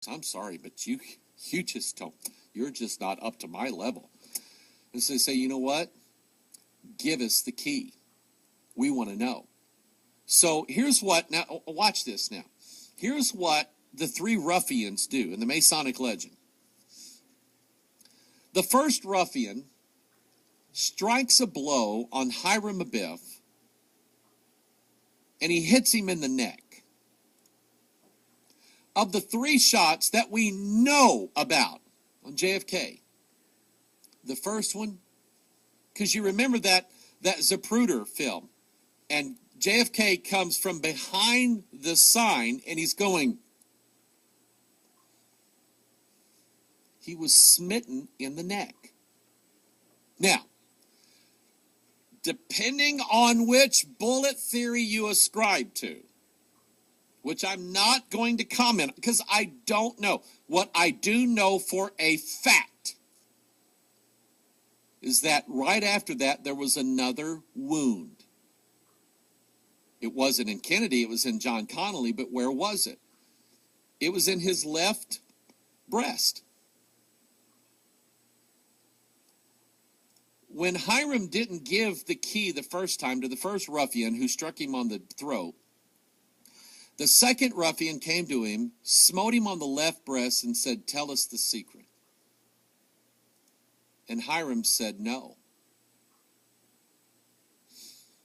I'm sorry, but you just don't, you're just not up to my level. And so they say, you know what? Give us the key. We want to know. So here's what, now watch this now. Here's what the three ruffians do in the Masonic legend. The first ruffian strikes a blow on Hiram Abiff, and he hits him in the neck. Of the three shots that we know about on JFK, the first one, because you remember that Zapruder film, and JFK comes from behind the sign, and he's going, he was smitten in the neck. Now, depending on which bullet theory you ascribe to, which I'm not going to comment on because I don't know. What I do know for a fact is that right after that, there was another wound. It wasn't in Kennedy, it was in John Connally, but where was it? It was in his left breast. When Hiram didn't give the key the first time to the first ruffian who struck him on the throat, the second ruffian came to him, smote him on the left breast, and said, "Tell us the secret." And Hiram said no.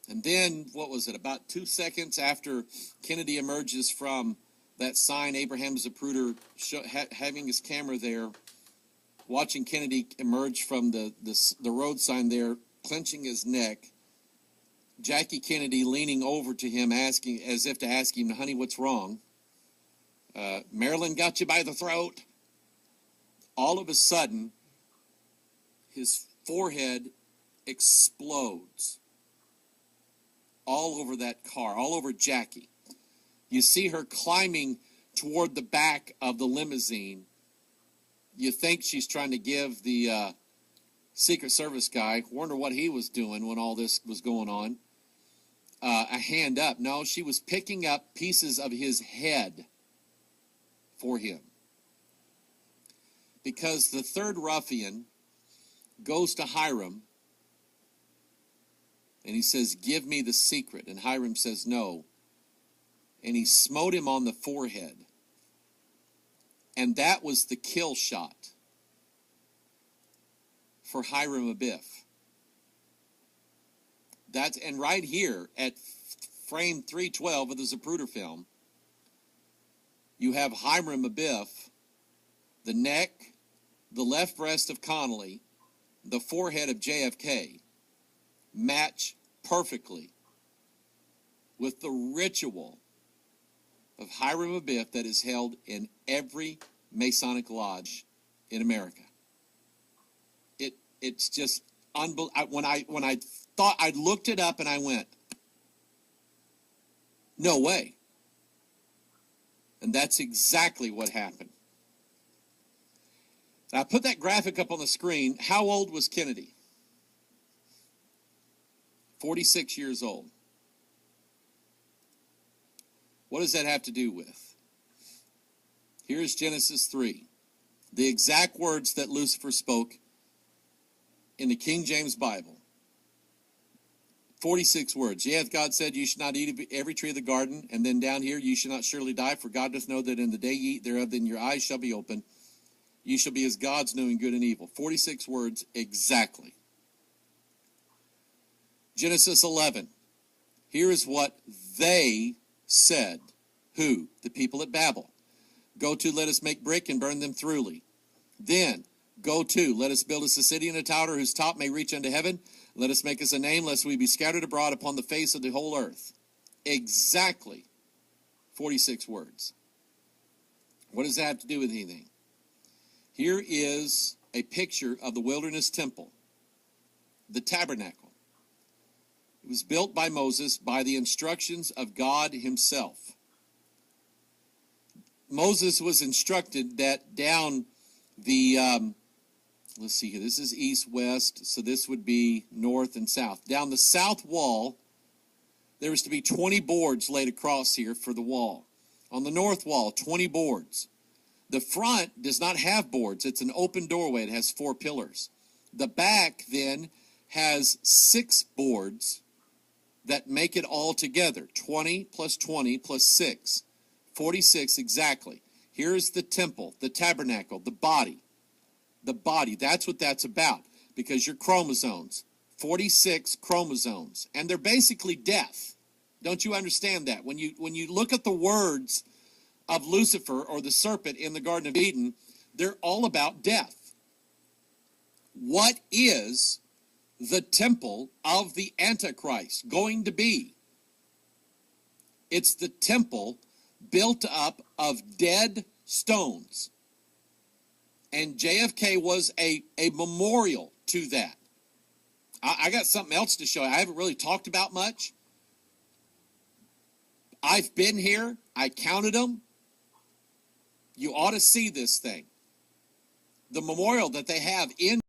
And then, what was it, about 2 seconds after Kennedy emerges from that sign, Abraham Zapruder having his camera there, watching Kennedy emerge from the road sign there, clenching his neck, Jackie Kennedy leaning over to him, asking, as if to ask him, "Honey, what's wrong? Marilyn got you by the throat." All of a sudden, his forehead explodes all over that car, all over Jackie. You see her climbing toward the back of the limousine. You think she's trying to give the Secret Service guy, wonder what he was doing when all this was going on, a hand up. No, she was picking up pieces of his head for him. Because the third ruffian goes to Hiram and he says, "Give me the secret." And Hiram says no. And he smote him on the forehead. And that was the kill shot for Hiram Abiff. And right here at frame 312 of the Zapruder film, you have Hiram Abiff, the neck, the left breast of Connally, the forehead of JFK, match perfectly with the ritual of Hiram Abiff that is held in every Masonic lodge in America. It's just unbelievable. When I thought, I looked it up and I went, no way. And that's exactly what happened. Now, I put that graphic up on the screen. How old was Kennedy? 46 years old. What does that have to do with? Here's Genesis 3. The exact words that Lucifer spoke in the King James Bible. 46 words. Yea, hath God said, "You should not eat of every tree of the garden." And then down here, "You shall not surely die, for God doth know that in the day ye eat thereof, then your eyes shall be open. You shall be as gods, knowing good and evil." 46 words exactly. Genesis 11. Here is what they said. Who? The people at Babel. "Go to, let us make brick and burn them thoroughly. Then, go to, let us build us a city and a tower whose top may reach unto heaven. Let us make us a name, lest we be scattered abroad upon the face of the whole earth." Exactly 46 words. What does that have to do with anything? Here is a picture of the wilderness temple, the tabernacle. It was built by Moses by the instructions of God himself. Moses was instructed that down the, let's see here, this is east-west, so this would be north and south. Down the south wall, there was to be 20 boards laid across here for the wall. On the north wall, 20 boards. The front does not have boards. It's an open doorway. It has 4 pillars. The back then has 6 boards that make it all together. 20 plus 20 plus 6. 46 exactly. Here's the temple, the tabernacle, the body. The body, that's what that's about. Because your chromosomes, 46 chromosomes. And they're basically death. Don't you understand that? When you look at the words of Lucifer or the serpent in the Garden of Eden, they're all about death. What is the temple of the Antichrist going to be? It's the temple built up of dead stones. And JFK was a memorial to that. I got something else to show you. I haven't really talked about much. I've been here. I counted them. You ought to see this thing. The memorial that they have in